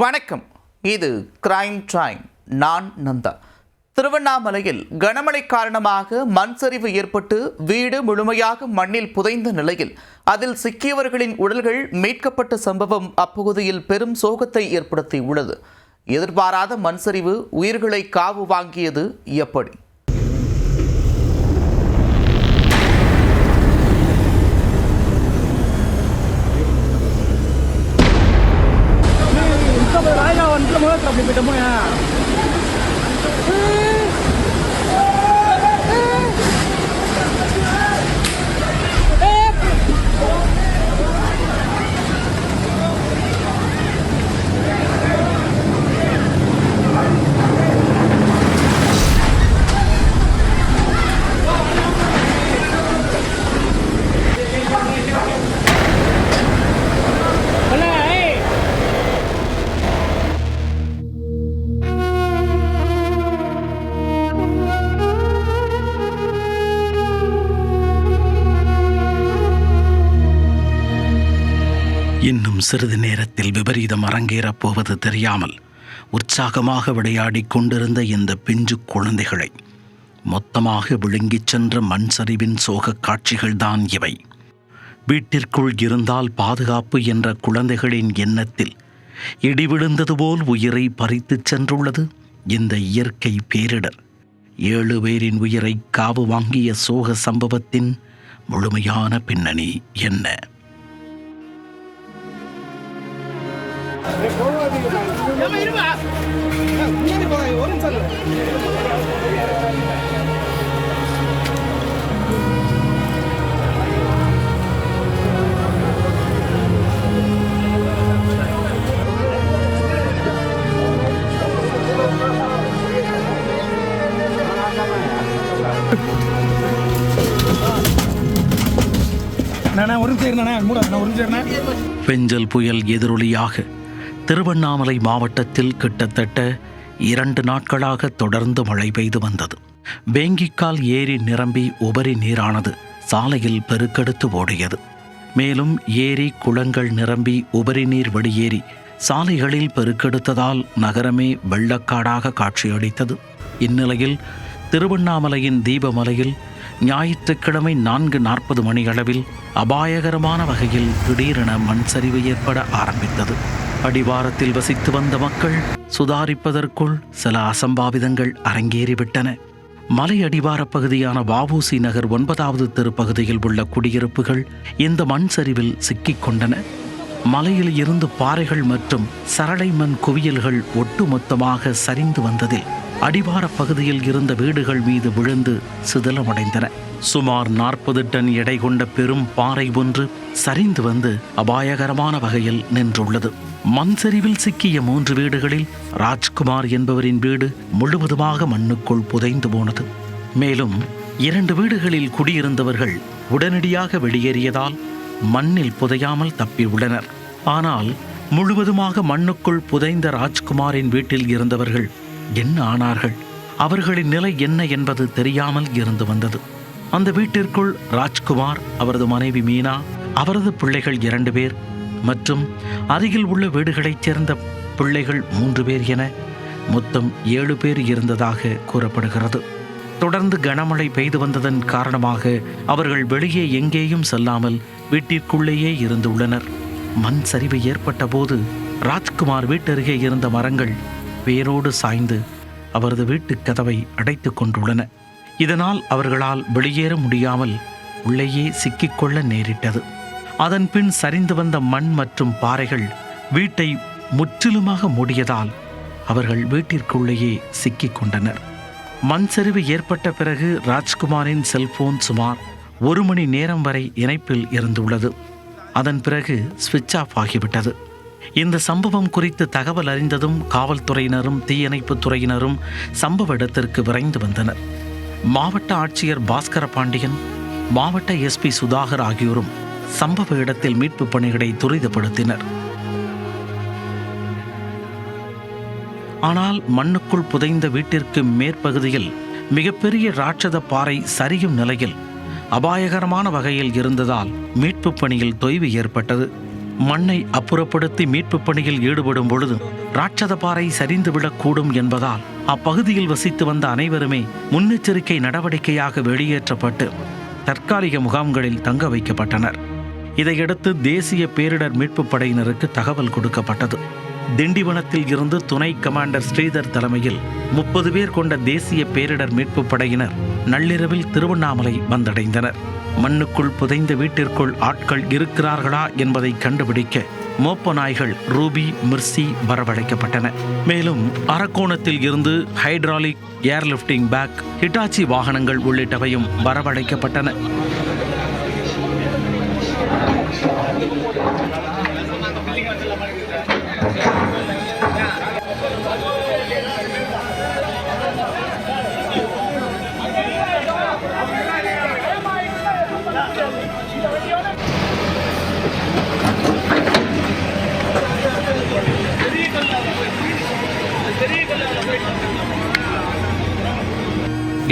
வணக்கம். இது crime time. நான் நந்தா. திருவண்ணாமலையில் கனமழை காரணமாக மண் சரிவு ஏற்பட்டு வீடு முழுமையாக மண்ணில் புதைந்த நிலையில் அதில் சிக்கியவர்களின் உடல்கள் மீட்கப்பட்ட சம்பவம் அப்பகுதியில் பெரும் சோகத்தை ஏற்படுத்தியுள்ளது. எதிர்பாராத மண் சரிவு உயிர்களை காவு வாங்கியது எப்படி? இன்னும் சிறிது நேரத்தில் விபரீதம் அரங்கேறப் போவது தெரியாமல் உற்சாகமாக விளையாடிக் கொண்டிருந்த இந்த பிஞ்சு குழந்தைகளை மொத்தமாக விழுங்கிச் சென்ற மண் சரிவின் சோகக் காட்சிகள்தான் இவை. வீட்டிற்குள் இருந்தால் பாதுகாப்பு என்ற குழந்தைகளின் எண்ணத்தில் இடி விழுந்தது போல் உயிரை பறித்துச் சென்றுள்ளது இந்த இயற்கை பேரிடர். 7 பேரின் உயிரை காவு வாங்கிய சோக சம்பவத்தின் முழுமையான பின்னணி என்ன? பெஞ்சல் புயல் எதிரொலியாக திருவண்ணாமலை மாவட்டத்தில் கிட்டத்தட்ட 2 நாட்களாக தொடர்ந்து மழை பெய்து வந்தது. வேங்கிக்கால் ஏரி நிரம்பி உபரி நீரானது சாலையில் பெருக்கெடுத்து ஓடியது. மேலும் ஏரி குளங்கள் நிரம்பி உபரி நீர் வெளியேறி சாலைகளில் பெருக்கெடுத்ததால் நகரமே வெள்ளக்காடாக காட்சியளித்தது. இந்நிலையில் திருவண்ணாமலையின் தீபமலையில் ஞாயிற்றுக்கிழமை 4:40 மணியளவில் அபாயகரமான வகையில் திடீரென மண் சரிவு ஏற்பட ஆரம்பித்தது. அடிவாரத்தில் வசித்து வந்த மக்கள் சுதாரிப்பதற்குள் சில அசம்பாவிதங்கள் அரங்கேறிவிட்டன. மலை அடிவார பகுதியான வ.உ.சி. நகர் 9வது தெருப்பகுதியில் உள்ள குடியிருப்புகள் இந்த மண் சரிவில் சிக்கிக் கொண்டன. மலையில் இருந்து பாறைகள் மற்றும் சரளை மண் குவியல்கள் ஒட்டுமொத்தமாக சரிந்து வந்ததில் அடிவார பகுதியில் இருந்த வீடுகள் மீது விழுந்து சிதிலமடைந்தன. சுமார் 40 டன் எடை கொண்ட பெரும் பாறை ஒன்று சரிந்து வந்து அபாயகரமான வகையில் நின்றுள்ளது. மண் சரிவில் சிக்கிய 3 வீடுகளில் ராஜ்குமார் என்பவரின் வீடு முழுவதுமாக மண்ணுக்குள் புதைந்து போனது. மேலும் 2 வீடுகளில் குடியிருந்தவர்கள் உடனடியாக வெளியேறியதால் மண்ணில் புதையாமல் தப்பியுள்ளனர். ஆனால் முழுவதுமாக மண்ணுக்குள் புதைந்த ராஜ்குமாரின் வீட்டில் இருந்தவர்கள் என்ன ஆனார்கள்? அவர்களின் நிலை என்ன என்பது தெரியாமல் இருந்து வந்தது. அந்த வீட்டிற்குள் ராஜ்குமார், அவரது மனைவி மீனா, அவரது பிள்ளைகள் 2 பேர் மற்றும் அருகில் உள்ள வீடுகளைச் சேர்ந்த பிள்ளைகள் 3 பேர் என மொத்தம் 7 பேர் இருந்ததாக கூறப்படுகிறது. தொடர்ந்து கனமழை பெய்து வந்ததன் காரணமாக அவர்கள் வெளியே எங்கேயும் செல்லாமல் வீட்டிற்குள்ளேயே இருந்துள்ளனர். மண் சரிவு ஏற்பட்ட போது ராஜ்குமார் வீட்டருகே இருந்த மரங்கள் வேரோடு சாய்ந்து அவரது வீட்டு கதவை அடைத்து கொண்டுள்ளன. இதனால் அவர்களால் வெளியேற முடியாமல் உள்ளேயே சிக்கிக்கொள்ள நேரிட்டது. அதன் பின் சரிந்து வந்த மண் மற்றும் பாறைகள் வீட்டை முற்றிலுமாக மூடியதால் அவர்கள் வீட்டிற்குள்ளேயே சிக்கிக் கொண்டனர். மண் சரிவு ஏற்பட்ட பிறகு ராஜ்குமாரின் செல்போன் சுமார் 1 மணி நேரம் வரை இணைப்பில் இருந்துள்ளது. அதன் பிறகு ஸ்விட்ச் ஆஃப் ஆகிவிட்டது. இந்த சம்பவம் குறித்து தகவல் அறிந்ததும் காவல்துறையினரும் தீயணைப்பு துறையினரும் சம்பவ இடத்திற்கு விரைந்து வந்தனர். மாவட்ட ஆட்சியர் பாஸ்கர பாண்டியன், மாவட்ட எஸ்பி சுதாகர் ஆகியோரும் சம்பவ இடத்தில் மீட்பு பணிகளை துரிதப்படுத்தினர். ஆனால் மண்ணுக்குள் புதைந்த வீட்டிற்கு மேற்பகுதியில் மிகப்பெரிய ராட்சத பாறை சரியும் நிலையில் அபாயகரமான வகையில் இருந்ததால் மீட்பு பணியில் தொய்வு ஏற்பட்டது. மண்ணை அப்புறப்படுத்தி மீட்புப் பணியில் ஈடுபடும் பொழுது ராட்சத பாறை சரிந்துவிடக்கூடும் என்பதால் அப்பகுதியில் வசித்து வந்த அனைவருமே முன்னெச்சரிக்கை நடவடிக்கையாக வெளியேற்றப்பட்டு தற்காலிக முகாம்களில் தங்க வைக்கப்பட்டனர். இதையடுத்து தேசிய பேரிடர் மீட்புப் படையினருக்கு தகவல் கொடுக்கப்பட்டது. திண்டிவனத்தில் இருந்து துணை கமாண்டர் ஸ்ரீதர் தலைமையில் 30 பேர் கொண்ட தேசிய பேரிடர் மீட்புப் படையினர் நள்ளிரவில் திருவண்ணாமலை வந்தடைந்தனர். மண்ணுக்குள் புதைந்த வீட்டிற்குள் ஆட்கள் இருக்கிறார்களா என்பதை கண்டுபிடிக்க மோப்ப நாய்கள் ரூபி, மிர்சி வரவழைக்கப்பட்டன. மேலும் அரக்கோணத்தில் இருந்து ஹைட்ராலிக், ஏர்லிஃப்டிங் பேக், ஹிட்டாச்சி வாகனங்கள் உள்ளிட்டவையும் வரவழைக்கப்பட்டன.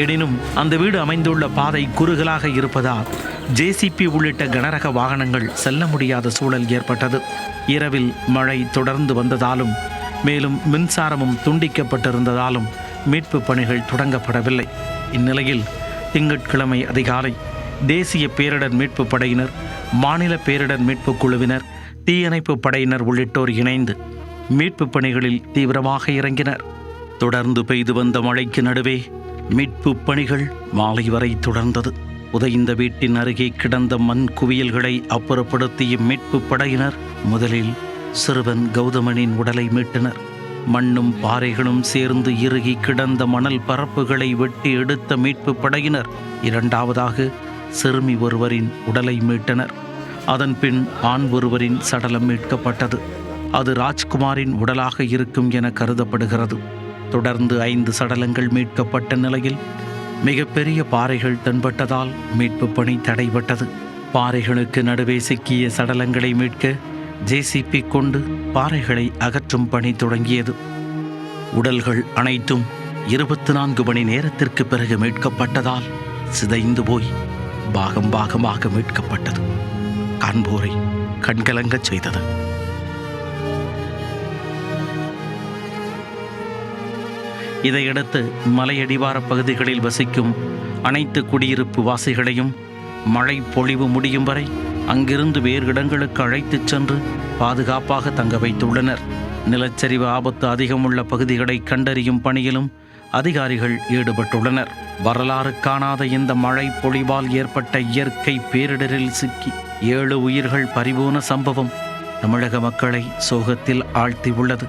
எனினும் அந்த வீடு அமைந்துள்ள பாதை குறுகலாக இருப்பதால் ஜேசிபி உள்ளிட்ட கனரக வாகனங்கள் செல்ல முடியாத சூழல் ஏற்பட்டது. இரவில் மழை தொடர்ந்து வந்ததாலும் மேலும் மின்சாரமும் துண்டிக்கப்பட்டிருந்ததாலும் மீட்பு பணிகள் தொடங்கப்படவில்லை. இந்நிலையில் திங்கட்கிழமை அதிகாலை தேசிய பேரிடர் மீட்பு படையினர், மாநில பேரிடர் மீட்பு குழுவினர், தீயணைப்பு படையினர் உள்ளிட்டோர் இணைந்து மீட்பு பணிகளில் தீவிரமாக இறங்கினர். தொடர்ந்து பெய்து வந்த மழைக்கு நடுவே மீட்பு பணிகள் மாலை வரை தொடர்ந்தது. உதைந்த வீட்டின் அருகே கிடந்த மண் குவியல்களை அப்புறப்படுத்திய மீட்பு படையினர் முதலில் சிறுவன் கௌதமனின் உடலை மீட்டனர். மண்ணும் பாறைகளும் சேர்ந்து இறுகி கிடந்த மணல் பரப்புகளை வெட்டி எடுத்த மீட்பு படையினர் இரண்டாவதாக சிறுமி ஒருவரின் உடலை மீட்டனர். அதன் பின் ஆண் ஒருவரின் சடலம் மீட்கப்பட்டது. அது ராஜ்குமாரின் உடலாக இருக்கும் என கருதப்படுகிறது. தொடர்ந்து 5 சடலங்கள் மீட்கப்பட்ட நிலையில் மிகப்பெரிய பாறைகள் தென்பட்டதால் மீட்பு பணி தடைபட்டது. பாறைகளுக்கு நடுவே சிக்கிய சடலங்களை மீட்க ஜேசிபி கொண்டு பாறைகளை அகற்றும் பணி தொடங்கியது. உடல்கள் அனைத்தும் 24 மணி நேரத்திற்கு பிறகு மீட்கப்பட்டதால் சிதைந்து போய் பாகம் பாகமாக மீட்கப்பட்டது. காண்போரை கண்கலங்கச் செய்தது. இதையடுத்து மலையடிவார பகுதிகளில் வசிக்கும் அனைத்து குடியிருப்பு வாசிகளையும் மழை பொழிவு முடியும் வரை அங்கிருந்து வேறு இடங்களுக்கு அழைத்துச் சென்று பாதுகாப்பாக தங்க வைத்துள்ளனர். நிலச்சரிவு ஆபத்து அதிகமுள்ள பகுதிகளை கண்டறியும் பணியிலும் அதிகாரிகள் ஈடுபட்டுள்ளனர். வரலாறு காணாத இந்த மழை பொழிவால் ஏற்பட்ட இயற்கை பேரிடரில் சிக்கி 7 உயிர்கள் பறிபோன சம்பவம் தமிழக மக்களை சோகத்தில் ஆழ்த்தியுள்ளது.